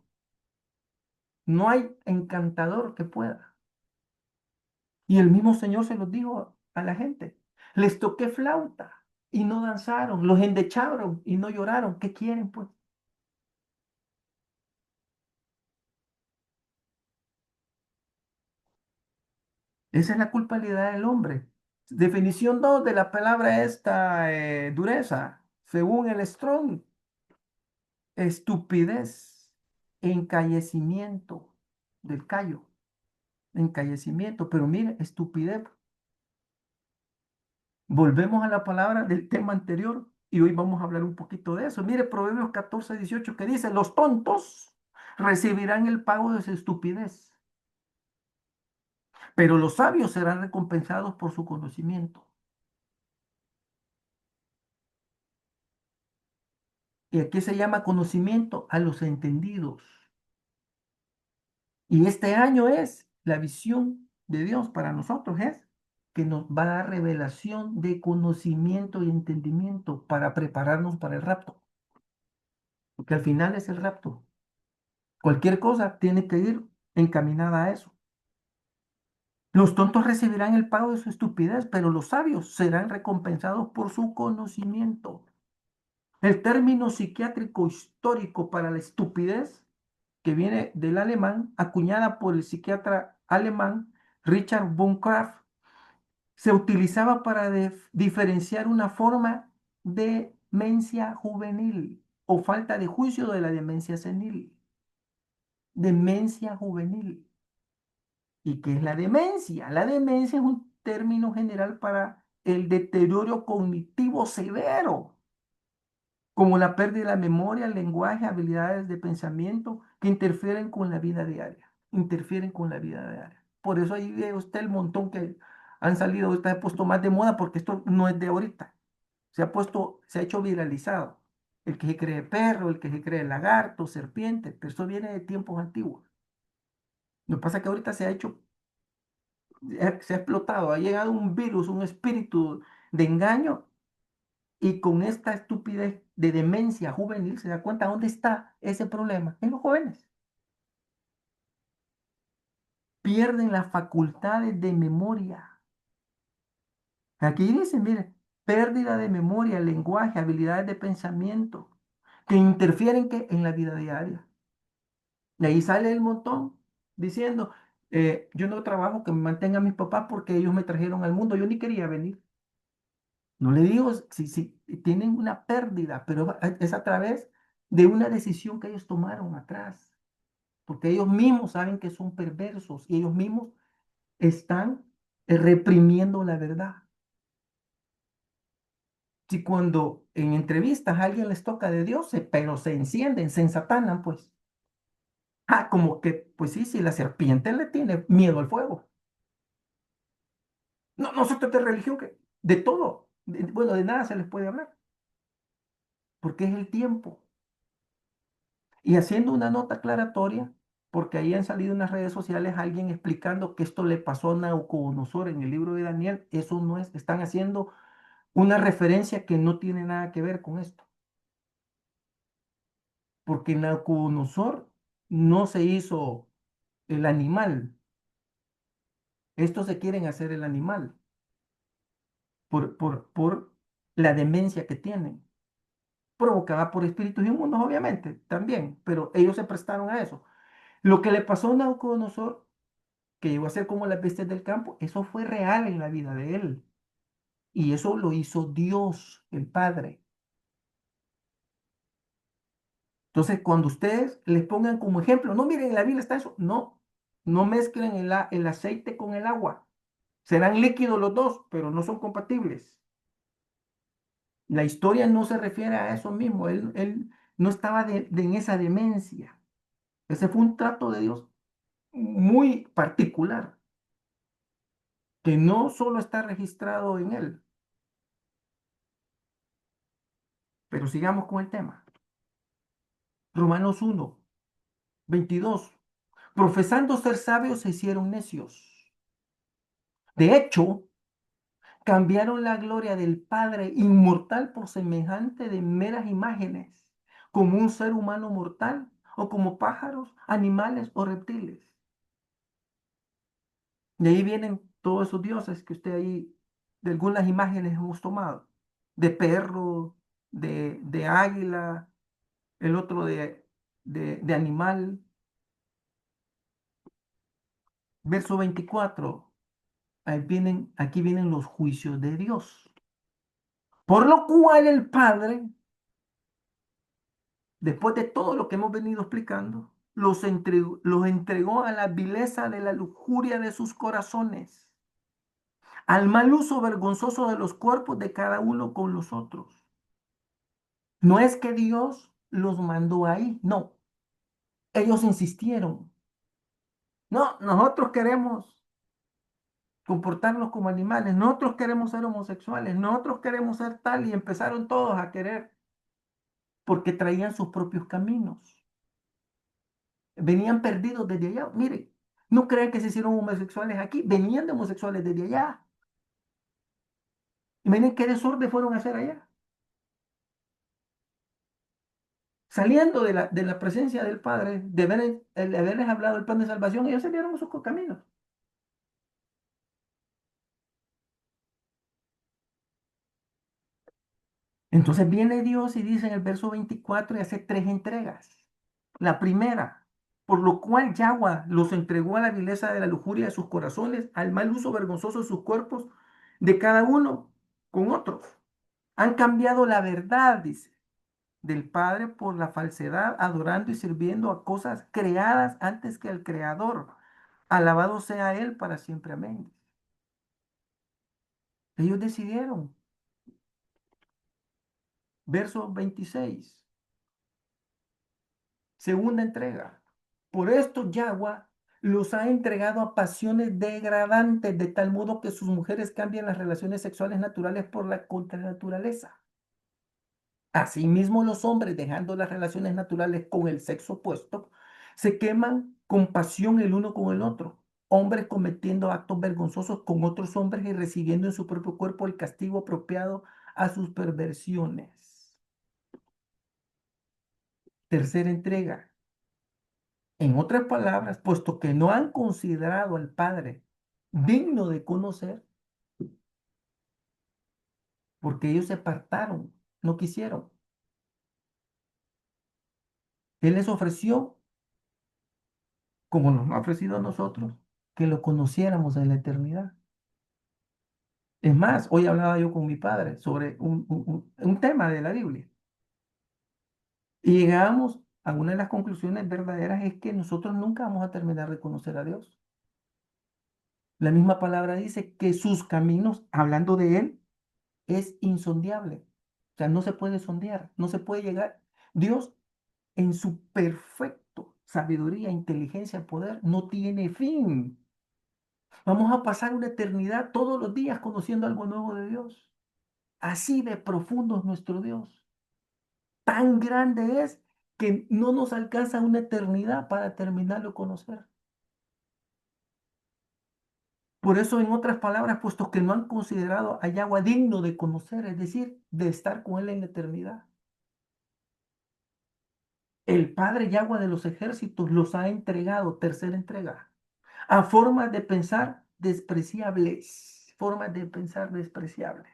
No hay encantador que pueda. Y el mismo Señor se los dijo a la gente. Les toqué flauta. y no danzaron, los endecharon y no lloraron. ¿Qué quieren, pues? Esa es la culpabilidad del hombre. Definición 2 de la palabra esta, dureza, según el Strong, estupidez, encallecimiento del callo, encallecimiento, pero mire, estupidez. Volvemos a la palabra del tema anterior y hoy vamos a hablar un poquito de eso. Mire, Proverbios 14:18 que dice, los tontos recibirán el pago de su estupidez, pero los sabios serán recompensados por su conocimiento. Y aquí se llama conocimiento a los entendidos. Y este año es la visión de Dios para nosotros, es que nos va a dar revelación de conocimiento y entendimiento para prepararnos para el rapto, porque al final es el rapto. Cualquier cosa tiene que ir encaminada a eso. Los tontos recibirán el pago de su estupidez, pero los sabios serán recompensados por su conocimiento. El término psiquiátrico histórico para la estupidez, que viene del alemán, acuñada por el psiquiatra alemán Richard von Kraft, se utilizaba para diferenciar una forma de demencia juvenil o falta de juicio de la demencia senil. Demencia juvenil. ¿Y qué es la demencia? La demencia es un término general para el deterioro cognitivo severo, como la pérdida de la memoria, el lenguaje, habilidades de pensamiento que interfieren con la vida diaria, interfieren con la vida diaria. Por eso ahí ve usted el montón que han salido, ahorita he puesto más de moda porque esto no es de ahorita, se ha puesto, se ha hecho viralizado. El que se cree perro, el que se cree lagarto, serpiente, pero eso viene de tiempos antiguos. Lo que pasa es que ahorita se ha explotado, ha llegado un virus, un espíritu de engaño y con esta estupidez de demencia juvenil se da cuenta dónde está ese problema. En los jóvenes. Pierden las facultades de memoria. Aquí dice, mire, pérdida de memoria, lenguaje, habilidades de pensamiento que interfieren en la vida diaria. Y ahí sale el montón diciendo, yo no trabajo que me mantenga a mis papás porque ellos me trajeron al mundo, yo ni quería venir. No le digo si tienen una pérdida, pero es a través de una decisión que ellos tomaron atrás, porque ellos mismos saben que son perversos y ellos mismos están reprimiendo la verdad. Si cuando en entrevistas a alguien les toca de Dios, pero se encienden, se ensatanan, pues, como que, pues sí, si la serpiente le tiene miedo al fuego. No, no se trata de religión, que de todo, bueno, de nada se les puede hablar, porque es el tiempo. Y haciendo una nota aclaratoria, porque ahí han salido en las redes sociales alguien explicando que esto le pasó a Nabucodonosor en el libro de Daniel, eso no es, están haciendo una referencia que no tiene nada que ver con esto, porque Nabucodonosor no se hizo el animal, estos se quieren hacer el animal por la demencia que tienen, provocada por espíritus inmundos, obviamente, también, pero ellos se prestaron a eso. Lo que le pasó a Nabucodonosor que llegó a ser como las bestias del campo, eso fue real en la vida de él. Y eso lo hizo Dios, el Padre. Entonces, cuando ustedes les pongan como ejemplo, no miren, en la Biblia está eso, no, no mezclen el aceite con el agua. Serán líquidos los dos, pero no son compatibles. La historia no se refiere a eso mismo, él no estaba en esa demencia. Ese fue un trato de Dios muy particular, que no solo está registrado en él, pero sigamos con el tema. Romanos 1:22. Profesando ser sabios se hicieron necios. De hecho, cambiaron la gloria del Padre inmortal por semejante de meras imágenes, como un ser humano mortal o como pájaros, animales o reptiles. De ahí vienen todos esos dioses que usted ahí, de algunas imágenes hemos tomado. de perro, de águila, el otro de animal. Verso 24. Aquí vienen los juicios de Dios. Por lo cual el Padre, después de todo lo que hemos venido explicando, los entregó a la vileza de la lujuria de sus corazones, al mal uso vergonzoso de los cuerpos de cada uno con los otros. No es que Dios los mandó ahí, no. Ellos insistieron. No, nosotros queremos comportarnos como animales, nosotros queremos ser homosexuales, nosotros queremos ser tal, y empezaron todos a querer porque traían sus propios caminos. Venían perdidos desde allá. Mire, no crean que se hicieron homosexuales aquí, venían de homosexuales desde allá. Y miren qué desorden fueron a hacer allá. Saliendo de la presencia del Padre, de haberles hablado el plan de salvación, ellos se dieron sus caminos. Entonces viene Dios y dice en el verso 24 y hace tres entregas. La primera, por lo cual Yahweh los entregó a la vileza de la lujuria de sus corazones, al mal uso vergonzoso de sus cuerpos, de cada uno con otros. Han cambiado la verdad, dice, del Padre por la falsedad, adorando y sirviendo a cosas creadas antes que al Creador. Alabado sea Él para siempre. Amén. Ellos decidieron. Verso 26. Segunda entrega. Por esto Yahweh los ha entregado a pasiones degradantes, de tal modo que sus mujeres cambian las relaciones sexuales naturales por la contranaturaleza. Asimismo, los hombres, dejando las relaciones naturales con el sexo opuesto, se queman con pasión el uno con el otro. Hombres cometiendo actos vergonzosos con otros hombres y recibiendo en su propio cuerpo el castigo apropiado a sus perversiones. Tercera entrega. En otras palabras, puesto que no han considerado al Padre digno de conocer, porque ellos se apartaron, no quisieron. Él les ofreció, como nos ha ofrecido a nosotros, que lo conociéramos en la eternidad. Es más, hoy hablaba yo con mi padre sobre un tema de la Biblia y llegamos a una de las conclusiones verdaderas es que nosotros nunca vamos a terminar de conocer a Dios. La misma palabra dice que sus caminos, hablando de Él, es insondiable. O sea, no se puede sondear, no se puede llegar. Dios, en su perfecto sabiduría, inteligencia, poder, no tiene fin. Vamos a pasar una eternidad todos los días conociendo algo nuevo de Dios. Así de profundo es nuestro Dios. Tan grande es que no nos alcanza una eternidad para terminarlo de conocer. Por eso, en otras palabras, puesto que no han considerado a Yahweh digno de conocer, es decir, de estar con Él en la eternidad. El Padre Yahweh de los ejércitos los ha entregado, tercera entrega, a formas de pensar despreciables, formas de pensar despreciables.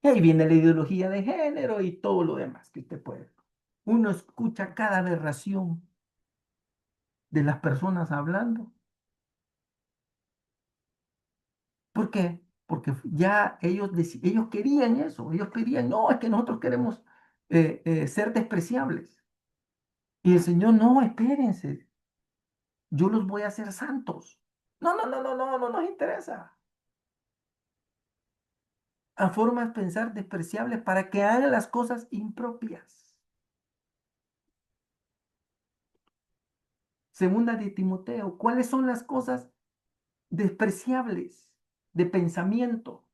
Y ahí viene la ideología de género y todo lo demás que usted puede. Uno escucha cada aberración de las personas hablando. ¿Por qué? Porque ya ellos querían eso, ellos querían, no, es que nosotros queremos ser despreciables. Y el Señor, no, espérense, yo los voy a hacer santos. No, no, no, no, no, no nos interesa. A formas de pensar despreciables para que hagan las cosas impropias. Segunda de Timoteo, ¿cuáles son las cosas despreciables de pensamiento?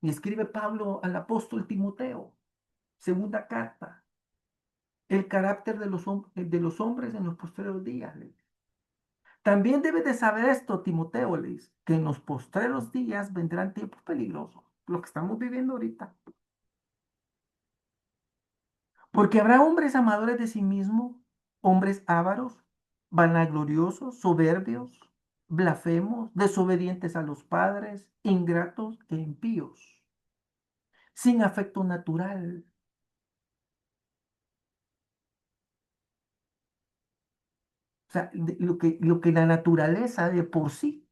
Y escribe Pablo al apóstol Timoteo, segunda carta, el carácter de los hombres en los postreros días. También debes de saber esto, Timoteo, que en los postreros días vendrán tiempos peligrosos, lo que estamos viviendo ahorita. Porque habrá hombres amadores de sí mismos, hombres ávaros, vanagloriosos, soberbios, blasfemos, desobedientes a los padres, ingratos e impíos, sin afecto natural. O sea, lo que la naturaleza de por sí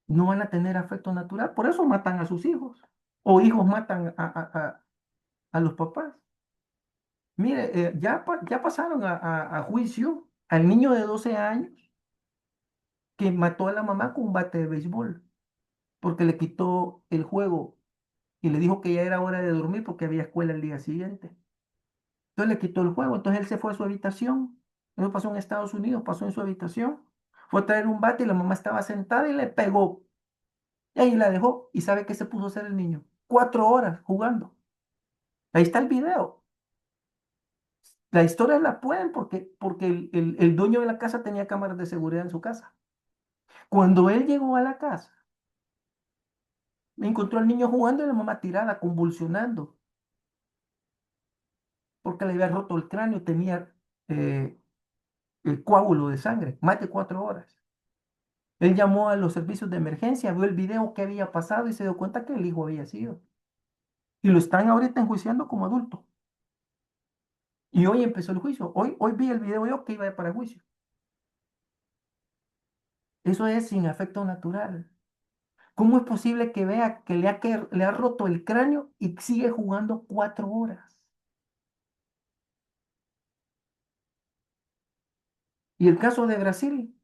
no van a tener afecto natural. Por eso matan a sus hijos. O hijos matan a los papás. Mire, ya pasaron a juicio al niño de 12 años que mató a la mamá con un bate de béisbol porque le quitó el juego y le dijo que ya era hora de dormir porque había escuela el día siguiente. Entonces le quitó el juego, entonces él se fue a su habitación. Eso pasó en Estados Unidos, pasó en su habitación. Fue a traer un bate y la mamá estaba sentada y le pegó. Y ahí la dejó. ¿Y sabe qué se puso a hacer el niño? 4 horas jugando. Ahí está el video. La historia la pueden porque el dueño de la casa tenía cámaras de seguridad en su casa. Cuando él llegó a la casa, encontró al niño jugando y la mamá tirada, convulsionando, porque le había roto el cráneo, tenía eh, el coágulo de sangre, más de 4 horas. Él llamó a los servicios de emergencia, vio el video que había pasado y se dio cuenta que el hijo había sido. Y lo están ahorita enjuiciando como adulto. Y hoy empezó el juicio. Hoy vi el video yo que iba para juicio. Eso es sin afecto natural. ¿Cómo es posible que vea que le ha roto el cráneo y sigue jugando 4 horas? Y el caso de Brasil,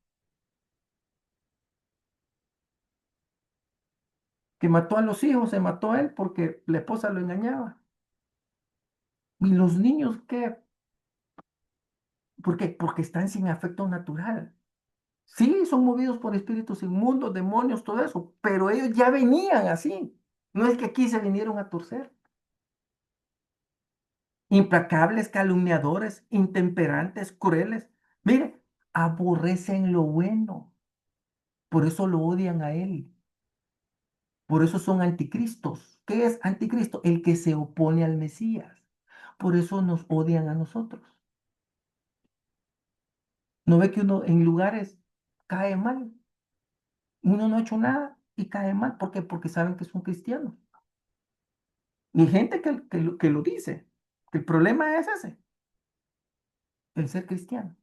que mató a los hijos, se mató a él porque la esposa lo engañaba. Y los niños, ¿qué? ¿Por qué? Porque están sin afecto natural. Sí, son movidos por espíritus inmundos, demonios, todo eso, pero ellos ya venían así. No es que aquí se vinieron a torcer. Implacables, calumniadores, intemperantes, crueles. Mire, aborrecen lo bueno. Por eso lo odian a él. Por eso son anticristos. ¿Qué es anticristo? El que se opone al Mesías. Por eso nos odian a nosotros. ¿No ve que uno en lugares cae mal? Uno no ha hecho nada y cae mal. ¿Por qué? Porque saben que son cristianos. Y hay gente que lo dice. El problema es ese, el ser cristiano.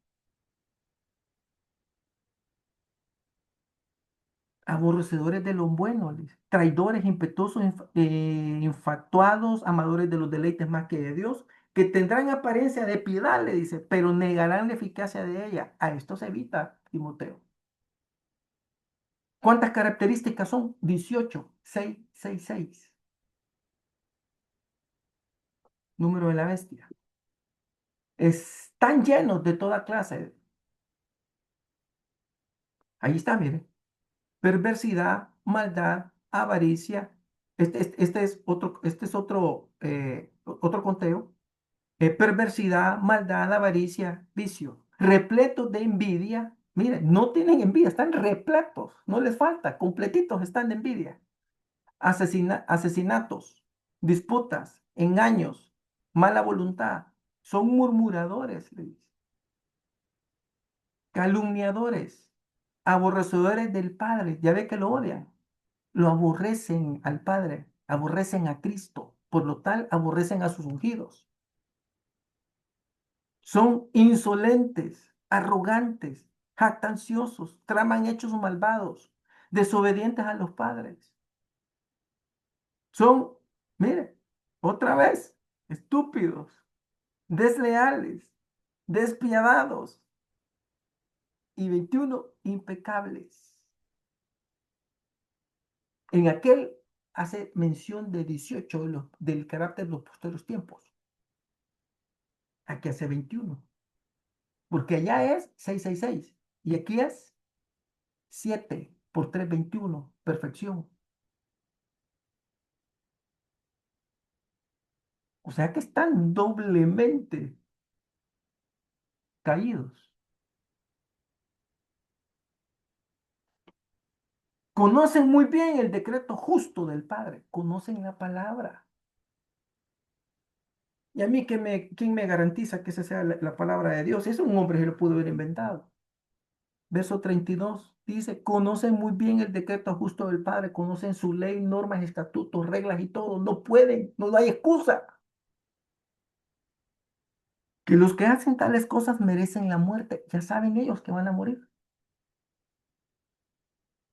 Aborrecedores de lo bueno, dice, traidores, impetuosos, infatuados, amadores de los deleites más que de Dios, que tendrán apariencia de piedad, le dice, pero negarán la eficacia de ella. A esto se evita, Timoteo. ¿Cuántas características son? 18, 6, 6, 6. Número de la bestia. Están llenos de toda clase. Ahí está, mire. Perversidad, maldad, avaricia. Este es otro conteo. Perversidad, maldad, avaricia, vicio. Repletos de envidia. Miren, no tienen envidia, están repletos. No les falta, completitos están de envidia. Asesinatos, disputas, engaños, mala voluntad. Son murmuradores, le dice, calumniadores, aborrecedores del Padre. Ya ve que lo odian. Lo aborrecen al Padre, aborrecen a Cristo, por lo tal aborrecen a sus ungidos. Son insolentes, arrogantes, jactanciosos, traman hechos malvados, desobedientes a los padres. Son, mire, otra vez, estúpidos, desleales, despiadados y 21, impecables. En aquel hace mención de 18 del carácter de los posteriores tiempos. Aquí hace 21, porque allá es 666 y aquí es 7 por 3, 21, perfección. O sea que están doblemente caídos. Conocen muy bien el decreto justo del Padre, conocen la palabra. Y a mí, ¿quién me garantiza que esa sea la palabra de Dios? Ese un hombre se lo pudo haber inventado. Verso 32. dice, conocen muy bien el decreto justo del Padre, conocen su ley, normas, estatutos, reglas y todo. No pueden, no hay excusa. Que los que hacen tales cosas merecen la muerte. Ya saben ellos que van a morir.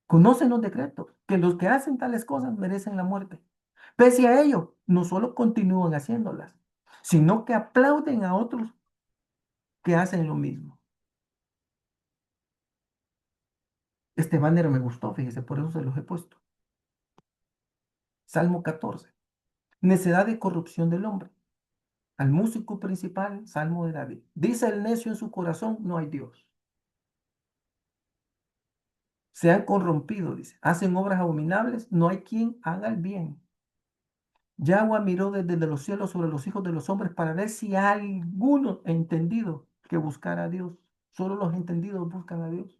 Conocen los decretos, que los que hacen tales cosas merecen la muerte. Pese a ello, no solo continúan haciéndolas, sino que aplauden a otros que hacen lo mismo. Este banner me gustó, fíjese, por eso se los he puesto. Salmo 14. Necedad y corrupción del hombre. Al músico principal, Salmo de David. Dice el necio en su corazón, no hay Dios. Se han corrompido, dice. Hacen obras abominables, no hay quien haga el bien. Yahweh miró desde los cielos sobre los hijos de los hombres para ver si hay alguno entendido que buscara a Dios. Solo los entendidos buscan a Dios.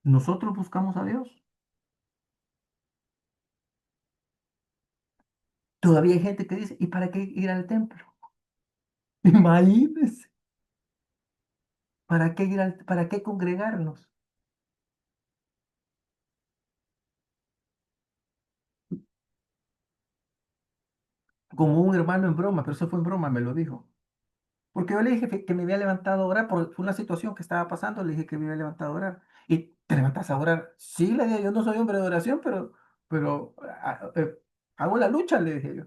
Nosotros buscamos a Dios. Todavía hay gente que dice, ¿y para qué ir al templo? Imagínense, ¿para qué para qué congregarnos? Como un hermano en broma, pero eso fue en broma, me lo dijo. Porque yo le dije que me había levantado a orar por una situación que estaba pasando, le dije que me había levantado a orar. ¿Y te levantas a orar? Sí, le dije, yo no soy hombre de oración, pero hago la lucha, le dije yo.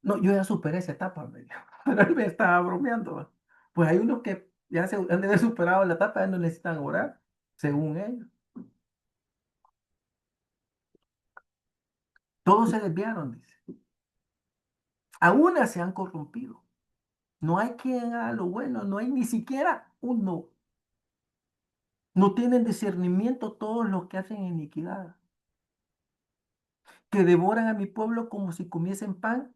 No, yo ya superé esa etapa, me dijo. Pero él me estaba bromeando. ¿Va? Pues hay unos que ya se han de haber superado la etapa, ya no necesitan orar, según ellos. Todos se desviaron, dice. Aún se han corrompido. No hay quien haga lo bueno, no hay ni siquiera uno. No tienen discernimiento todos los que hacen iniquidad, que devoran a mi pueblo como si comiesen pan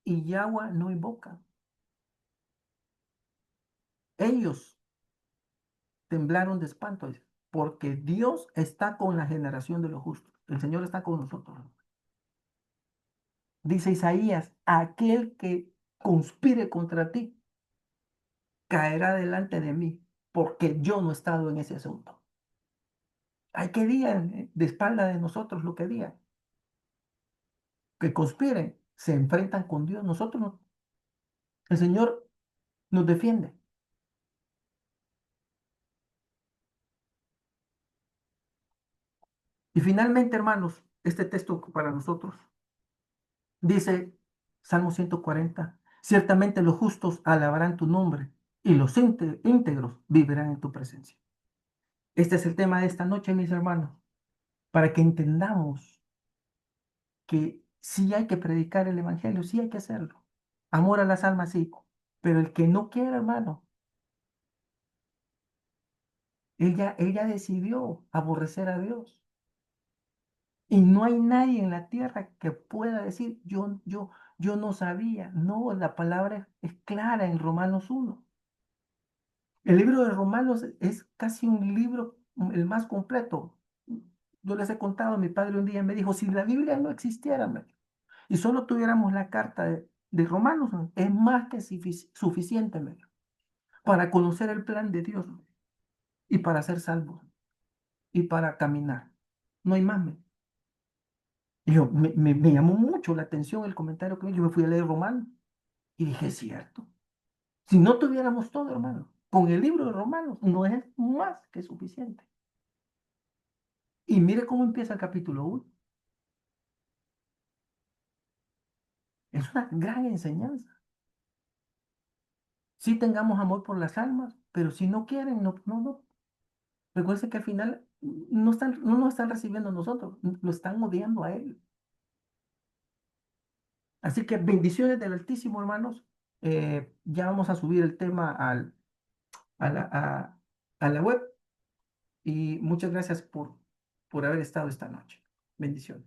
y Yahweh no invocan. Ellos temblaron de espanto, dice, porque Dios está con la generación de los justos. El Señor está con nosotros. Dice Isaías, aquel que conspire contra ti caerá delante de mí, porque yo no he estado en ese asunto. Hay que digan de espalda de nosotros lo que digan, que conspiren, se enfrentan con Dios. Nosotros no. El Señor nos defiende. Y finalmente, hermanos, este texto para nosotros dice, Salmo 140, ciertamente los justos alabarán tu nombre y los íntegros vivirán en tu presencia. Este es el tema de esta noche, mis hermanos, para que entendamos que sí hay que predicar el evangelio, sí hay que hacerlo. Amor a las almas, sí, pero el que no quiera, hermano, ella decidió aborrecer a Dios. Y no hay nadie en la tierra que pueda decir, yo no sabía. No, la palabra es clara en Romanos 1. El libro de Romanos es casi un libro, el más completo. Yo les he contado, mi padre un día me dijo, si la Biblia no existiera, y solo tuviéramos la carta de Romanos, es más que suficiente, para conocer el plan de Dios y para ser salvos y para caminar. No hay más. Y yo, me llamó mucho la atención el comentario que yo me fui a leer Romanos y dije, es cierto. Si no tuviéramos todo, hermano, con el libro de Romanos no es más que suficiente. Y mire cómo empieza el capítulo 1. Es una gran enseñanza. Si tengamos amor por las almas, pero si no quieren, no, no, no. Recuerden que al final no nos están recibiendo a nosotros, lo están odiando a él. Así que bendiciones del Altísimo, hermanos. Ya vamos a subir el tema a a la web y muchas gracias por haber estado esta noche. Bendiciones.